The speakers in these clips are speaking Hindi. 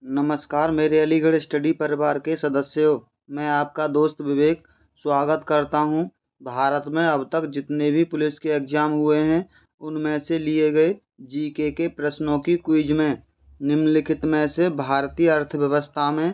नमस्कार मेरे अलीगढ़ स्टडी परिवार के सदस्यों, मैं आपका दोस्त विवेक स्वागत करता हूं। भारत में अब तक जितने भी पुलिस के एग्ज़ाम हुए हैं उनमें से लिए गए जीके के प्रश्नों की क्विज में निम्नलिखित में से भारतीय अर्थव्यवस्था में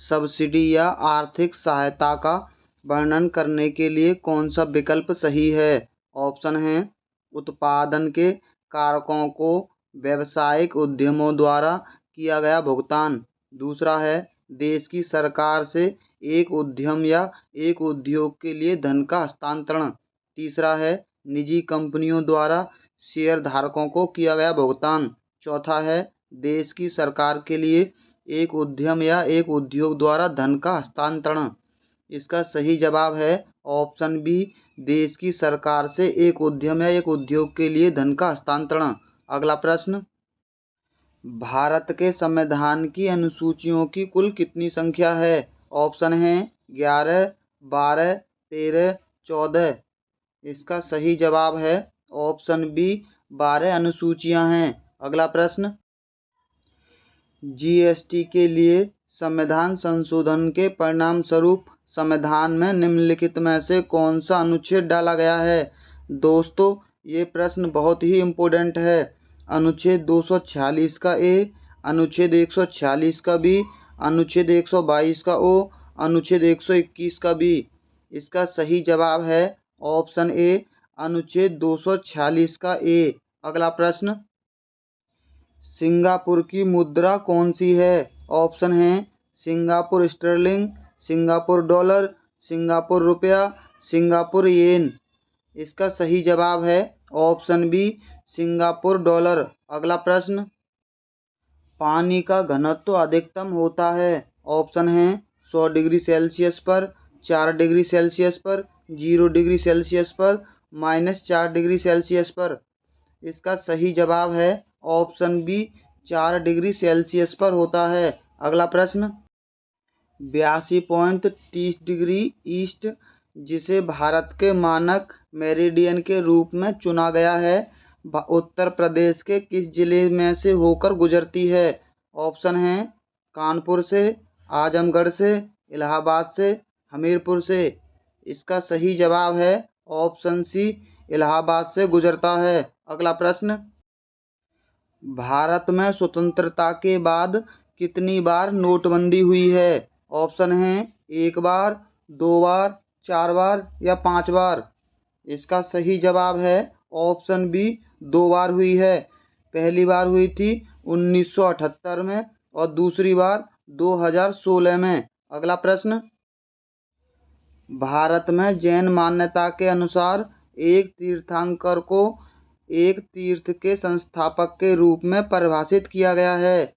सब्सिडी या आर्थिक सहायता का वर्णन करने के लिए कौन सा विकल्प सही है। ऑप्शन हैं: उत्पादन के कारकों को व्यावसायिक उद्यमों द्वारा किया गया भुगतान। दूसरा है देश की सरकार से एक उद्यम या एक उद्योग के लिए धन का हस्तांतरण। तीसरा है निजी कंपनियों द्वारा शेयर धारकों को किया गया भुगतान। चौथा है देश की सरकार के लिए एक उद्यम या एक उद्योग द्वारा धन का हस्तांतरण। इसका सही जवाब है ऑप्शन बी, देश की सरकार से एक उद्यम या एक उद्योग के लिए धन का हस्तांतरण। अगला प्रश्न, भारत के संविधान की अनुसूचियों की कुल कितनी संख्या है। ऑप्शन हैं 11, 12, 13, 14। इसका सही जवाब है ऑप्शन बी, 12 अनुसूचियां हैं। अगला प्रश्न, जीएसटी के लिए संविधान संशोधन के परिणाम स्वरूप संविधान में निम्नलिखित में से कौन सा अनुच्छेद डाला गया है। दोस्तों, ये प्रश्न बहुत ही इम्पोर्टेंट है। अनुच्छेद 246 का ए, अनुच्छेद 146 का बी, अनुच्छेद 122 का ओ, अनुच्छेद 121 का बी। इसका सही जवाब है ऑप्शन ए, अनुच्छेद 246 का ए। अगला प्रश्न, सिंगापुर की मुद्रा कौन सी है। ऑप्शन हैं Singapore sterling, Singapore dollar, Singapore रुपया, सिंगापुर येन। इसका सही जवाब है ऑप्शन बी, सिंगापुर डॉलर। अगला प्रश्न, पानी का घनत्व अधिकतम होता है। ऑप्शन हैं 100 डिग्री सेल्सियस पर, 4 डिग्री सेल्सियस पर, 0 डिग्री सेल्सियस पर, -4 डिग्री सेल्सियस पर। इसका सही जवाब है ऑप्शन बी, 4 डिग्री सेल्सियस पर होता है। अगला प्रश्न, 82.30 डिग्री ईस्ट, जिसे भारत के मानक मेरिडियन के रूप में चुना गया है, उत्तर प्रदेश के किस जिले में से होकर गुजरती है। ऑप्शन हैं कानपुर से, आजमगढ़ से, इलाहाबाद से, हमीरपुर से। इसका सही जवाब है ऑप्शन सी, इलाहाबाद से गुजरता है। अगला प्रश्न, भारत में स्वतंत्रता के बाद कितनी बार नोटबंदी हुई है। ऑप्शन हैं 1 बार, 2 बार, 4 बार या 5 बार। इसका सही जवाब है ऑप्शन बी, 2 बार हुई है। पहली बार हुई थी 1978 में और दूसरी बार 2016 में। अगला प्रश्न, भारत में जैन मान्यता के अनुसार एक तीर्थंकर को एक तीर्थ के संस्थापक के रूप में परिभाषित किया गया है।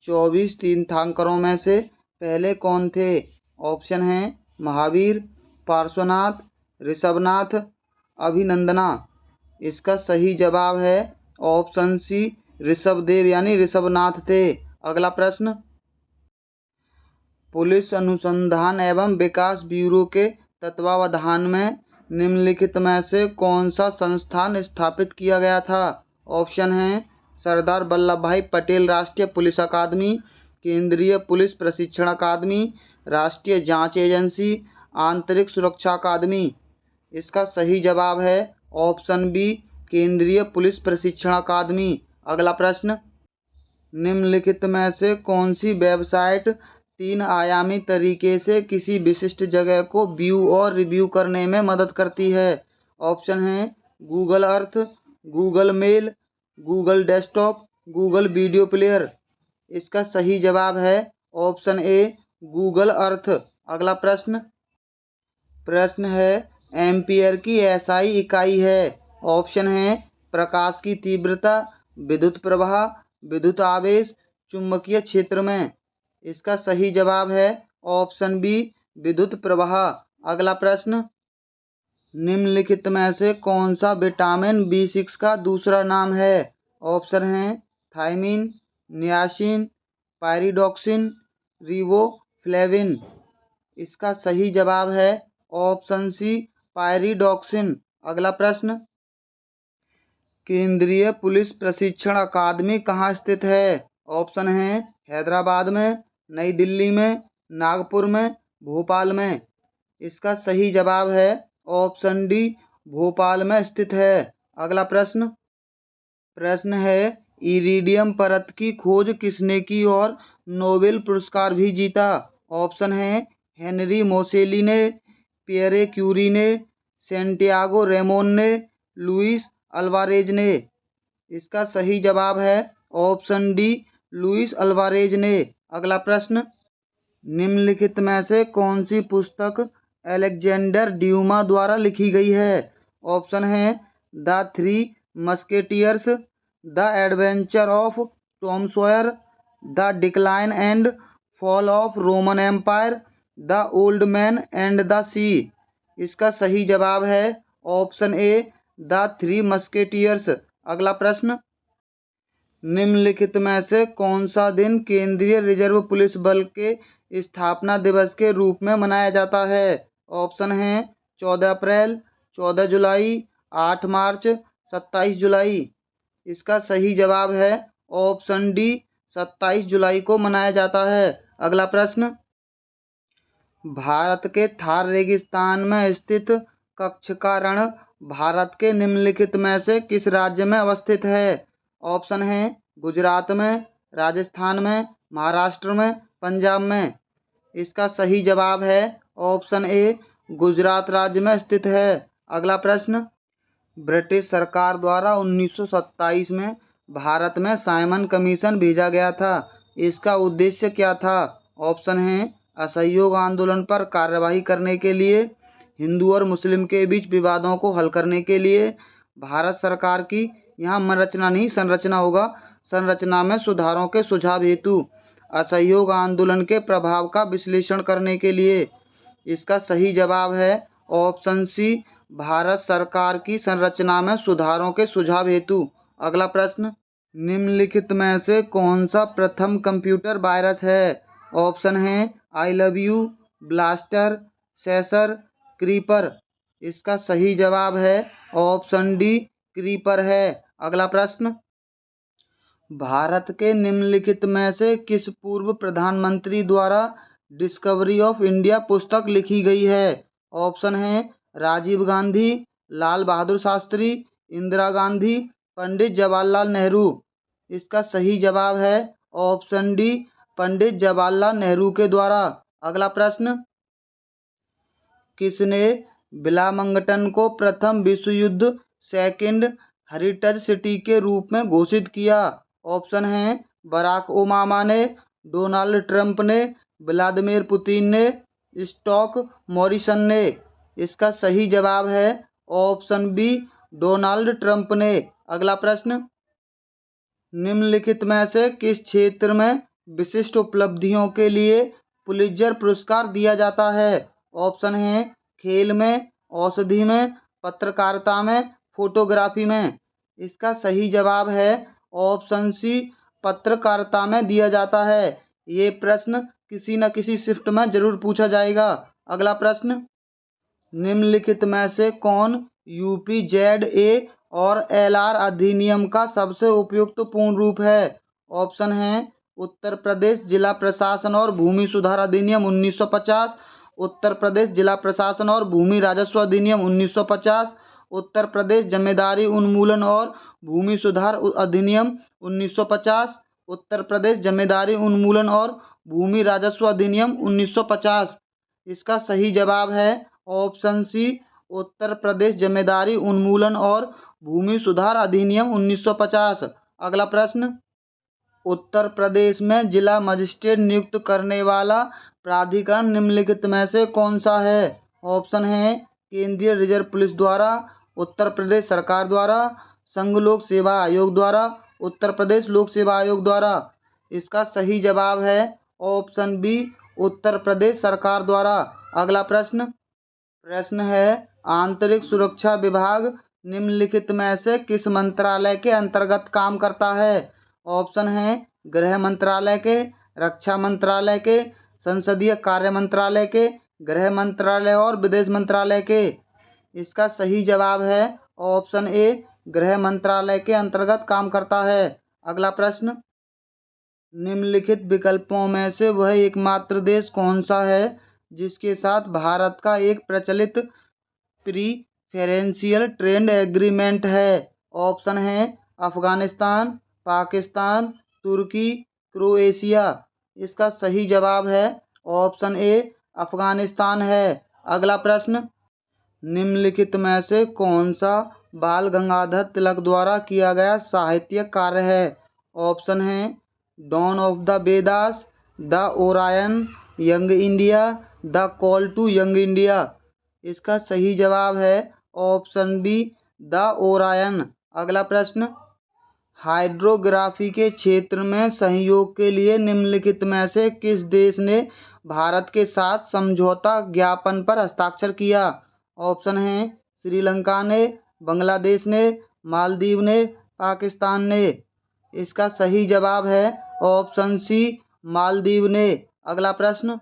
24 तीर्थंकरों में से पहले कौन थे। ऑप्शन हैं महावीर, पार्श्वनाथ, ऋषभनाथ, अभिनंदना। इसका सही जवाब है ऑप्शन सी, ऋषभदेव यानी ऋषभनाथ थे। अगला प्रश्न, पुलिस अनुसंधान एवं विकास ब्यूरो के तत्वावधान में निम्नलिखित में से कौन सा संस्थान स्थापित किया गया था। ऑप्शन हैं सरदार वल्लभ भाई पटेल राष्ट्रीय पुलिस अकादमी, केंद्रीय पुलिस प्रशिक्षण अकादमी, राष्ट्रीय जांच एजेंसी, आंतरिक सुरक्षा अकादमी। इसका सही जवाब है ऑप्शन बी, केंद्रीय पुलिस प्रशिक्षण अकादमी। अगला प्रश्न, निम्नलिखित में से कौन सी वेबसाइट 3 आयामी तरीके से किसी विशिष्ट जगह को व्यू और रिव्यू करने में मदद करती है। ऑप्शन हैं Google Earth, Google Mail, Google Desktop, Google Video Player. इसका सही जवाब है ऑप्शन ए, गूगल अर्थ। अगला प्रश्न, प्रश्न है एम्पियर की एसआई इकाई है। ऑप्शन हैं प्रकाश की तीव्रता, विद्युत प्रवाह, विद्युत आवेश, चुंबकीय क्षेत्र में। इसका सही जवाब है ऑप्शन बी, विद्युत प्रवाह। अगला प्रश्न, निम्नलिखित में से कौन सा विटामिन B6 का दूसरा नाम है। ऑप्शन हैं थायमीन, नियासिन, पायरिडॉक्सिन, रिबोफ्लेविन। इसका सही जवाब है ऑप्शन सी, पायरिडॉक्सिन। अगला प्रश्न, केंद्रीय पुलिस प्रशिक्षण अकादमी कहाँ स्थित है। ऑप्शन हैं हैदराबाद में, नई दिल्ली में, नागपुर में, भोपाल में। इसका सही जवाब है ऑप्शन डी, भोपाल में स्थित है। अगला प्रश्न है इरिडियम परत की खोज किसने की और नोबेल पुरस्कार भी जीता? ऑप्शन है हेनरी मोसेली ने, पियरे क्यूरी ने, सैंटियागो रेमोन ने, लुइस अल्वारेज ने। इसका सही जवाब है ऑप्शन डी, लुइस अल्वारेज ने। अगला प्रश्न, निम्नलिखित में से कौन सी पुस्तक अलेक्जेंडर ड्यूमा द्वारा लिखी गई है? ऑप्शन है the three musketeers, the adventure of Tom Sawyer, the decline and fall of Roman empire, the old man and the sea. इसका सही जवाब है option A, the three musketeers. अगला प्रश्न, निम्नलिखित में से कौन सा दिन केंद्रीय रिजर्व पुलिस बल के स्थापना दिवस के रूप में मनाया जाता है? ऑप्शन है 14 अप्रैल, 14 जुलाई, 8 मार्च, 27 जुलाई। इसका सही जवाब है ऑप्शन डी, 27 जुलाई को मनाया जाता है। अगला प्रश्न, भारत के थार रेगिस्तान में स्थित कच्छ का रण भारत के निम्नलिखित में से किस राज्य में अवस्थित है? ऑप्शन है गुजरात में, राजस्थान में, महाराष्ट्र में, पंजाब में। इसका सही जवाब है ऑप्शन ए, गुजरात राज्य में स्थित है। अगला प्रश्न, ब्रिटिश सरकार द्वारा 1927 में भारत में साइमन कमीशन भेजा गया था। इसका उद्देश्य क्या था? ऑप्शन है असहयोग आंदोलन पर कार्रवाई करने के लिए, हिंदू और मुस्लिम के बीच विवादों को हल करने के लिए, भारत सरकार की, यहाँ संरचना नहीं संरचना होगा, संरचना में सुधारों के सुझाव हेतु, असहयोग आंदोलन के प्रभाव का विश्लेषण करने के लिए। इसका सही जवाब है ऑप्शन सी, भारत सरकार की संरचना में सुधारों के सुझाव हेतु। अगला प्रश्न, निम्नलिखित में से कौन सा प्रथम कंप्यूटर वायरस है? ऑप्शन है I love you, blaster, Saser, creeper. इसका सही जवाब है ऑप्शन डी, क्रीपर है। अगला प्रश्न, भारत के निम्नलिखित में से किस पूर्व प्रधानमंत्री द्वारा डिस्कवरी ऑफ इंडिया पुस्तक लिखी गई है? ऑप्शन है राजीव गांधी, लाल बहादुर शास्त्री, इंदिरा गांधी, पंडित जवाहरलाल नेहरू। इसका सही जवाब है ऑप्शन डी, पंडित जवाहरलाल नेहरू के द्वारा। अगला प्रश्न, किसने विलामंगटन को प्रथम विश्व युद्ध सेकेंड हेरिटेज सिटी के रूप में घोषित किया? ऑप्शन है बराक ओबामा ने, डोनाल्ड ट्रंप ने, व्लादिमीर पुतिन ने, स्कॉट मॉरिसन ने। इसका सही जवाब है ऑप्शन बी, डोनाल्ड ट्रंप ने। अगला प्रश्न, निम्नलिखित में से किस क्षेत्र में विशिष्ट उपलब्धियों के लिए पुलित्जर पुरस्कार दिया जाता है? ऑप्शन है खेल में, औषधि में, पत्रकारिता में, फोटोग्राफी में। इसका सही जवाब है ऑप्शन सी, पत्रकारिता में दिया जाता है। ये प्रश्न किसी न किसी शिफ्ट में जरूर पूछा जाएगा। अगला प्रश्न, निम्नलिखित में से कौन यूपीजेडए और एलआर अधिनियम का सबसे उपयुक्त पूर्ण रूप है? ऑप्शन है उत्तर प्रदेश जिला प्रशासन और भूमि सुधार अधिनियम 1950, उत्तर प्रदेश जिला प्रशासन और भूमि राजस्व अधिनियम 1950, उत्तर प्रदेश जमींदारी उन्मूलन और भूमि सुधार अधिनियम 1950, उत्तर प्रदेश जमींदारी उन्मूलन और भूमि राजस्व अधिनियम 1950। इसका सही जवाब है ऑप्शन सी, उत्तर प्रदेश जमींदारी उन्मूलन और भूमि सुधार अधिनियम 1950। अगला प्रश्न, उत्तर प्रदेश में जिला मजिस्ट्रेट नियुक्त करने वाला प्राधिकरण निम्नलिखित में से कौन सा है? ऑप्शन है केंद्रीय रिजर्व पुलिस द्वारा, उत्तर प्रदेश सरकार द्वारा, संघ लोक सेवा आयोग द्वारा, उत्तर प्रदेश लोक सेवा आयोग द्वारा। इसका सही जवाब है ऑप्शन बी, उत्तर प्रदेश सरकार द्वारा। अगला प्रश्न है आंतरिक सुरक्षा विभाग निम्नलिखित में से किस मंत्रालय के अंतर्गत काम करता है? ऑप्शन है गृह मंत्रालय के, रक्षा मंत्रालय के, संसदीय कार्य मंत्रालय के, गृह मंत्रालय और विदेश मंत्रालय के। इसका सही जवाब है ऑप्शन ए, गृह मंत्रालय के अंतर्गत काम करता है। अगला प्रश्न, निम्नलिखित विकल्पों में से वह एकमात्र देश कौन सा है जिसके साथ भारत का एक प्रचलित प्रीफरेंशियल ट्रेड एग्रीमेंट है? ऑप्शन है अफगानिस्तान, पाकिस्तान, तुर्की, क्रोएशिया। इसका सही जवाब है ऑप्शन ए अफगानिस्तान है। अगला प्रश्न, निम्नलिखित में से कौन सा बाल गंगाधर तिलक द्वारा किया गया साहित्यिक कार्य है? ऑप्शन है Dawn of the Vedas, the Orion, Young India, the Call to Young India. इसका सही जवाब है ऑप्शन बी द ओरायन। अगला प्रश्न, हाइड्रोग्राफी के क्षेत्र में सहयोग के लिए निम्नलिखित में से किस देश ने भारत के साथ समझौता ज्ञापन पर हस्ताक्षर किया? ऑप्शन है श्रीलंका ने, बांग्लादेश ने, मालदीव ने, पाकिस्तान ने। इसका सही जवाब है ऑप्शन सी मालदीव ने। अगला प्रश्न,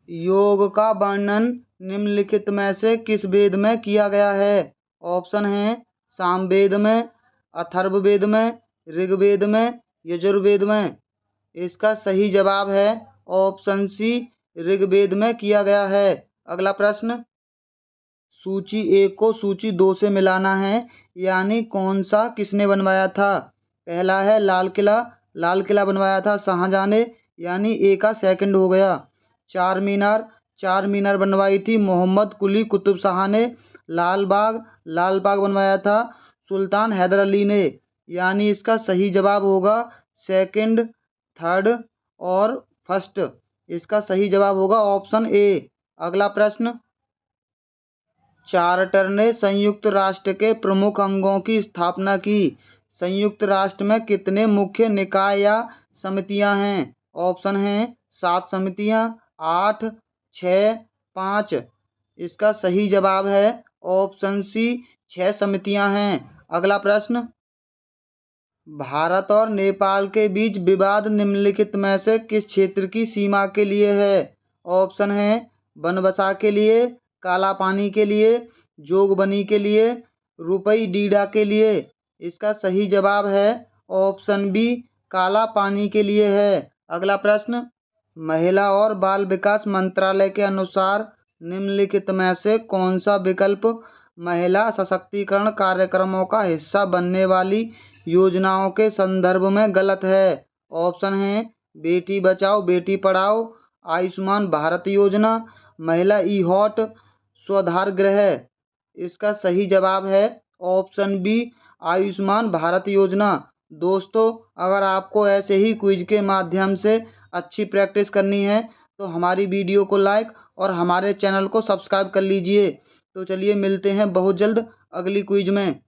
योग का वर्णन निम्नलिखित में से किस वेद में किया गया है? ऑप्शन है सामवेद में, अथर्ववेद में, ऋग्वेद में, यजुर्वेद में। इसका सही जवाब है ऑप्शन सी ऋग्वेद में किया गया है। अगला प्रश्न, सूची 1 को सूची 2 से मिलाना है, यानी कौन सा किसने बनवाया था? पहला है लाल किला, लाल किला बनवाया था शाहजहां ने, यानी ए का सेकंड हो गया। चार मीनार, चार मीनार बनवाई थी मोहम्मद कुली कुतुब शाह ने। लाल बाग, लाल बाग बनवाया था सुल्तान हैदर अली ने, यानी इसका सही जवाब होगा सेकंड, थर्ड और फर्स्ट। इसका सही जवाब होगा ऑप्शन ए। अगला प्रश्न, चार्टर ने संयुक्त राष्ट्र के प्रमुख अंगों की स्थापना की। संयुक्त राष्ट्र में कितने मुख्य निकाय या समितियां हैं? ऑप्शन हैं 7 समितियां, 8, 6, 5। इसका सही जवाब है ऑप्शन सी 6 समितियां हैं। अगला प्रश्न, भारत और नेपाल के बीच विवाद निम्नलिखित में से किस क्षेत्र की सीमा के लिए है? ऑप्शन है बनबसा के लिए, काला पानी के लिए, जोगबनी के लिए, रुपई डीडा के लिए। इसका सही जवाब है ऑप्शन बी काला पानी के लिए है। अगला प्रश्न, महिला और बाल विकास मंत्रालय के अनुसार निम्नलिखित में से कौन सा विकल्प महिला सशक्तिकरण कार्यक्रमों का हिस्सा बनने वाली योजनाओं के संदर्भ में गलत है? ऑप्शन है बेटी बचाओ बेटी पढ़ाओ, आयुष्मान भारत योजना, महिला ई हॉट, स्वाधार गृह। इसका सही जवाब है ऑप्शन बी आयुष्मान भारत योजना। दोस्तों, अगर आपको ऐसे ही क्विज के माध्यम से अच्छी प्रैक्टिस करनी है तो हमारी वीडियो को लाइक और हमारे चैनल को सब्सक्राइब कर लीजिए। तो चलिए मिलते हैं बहुत जल्द अगली क्विज में।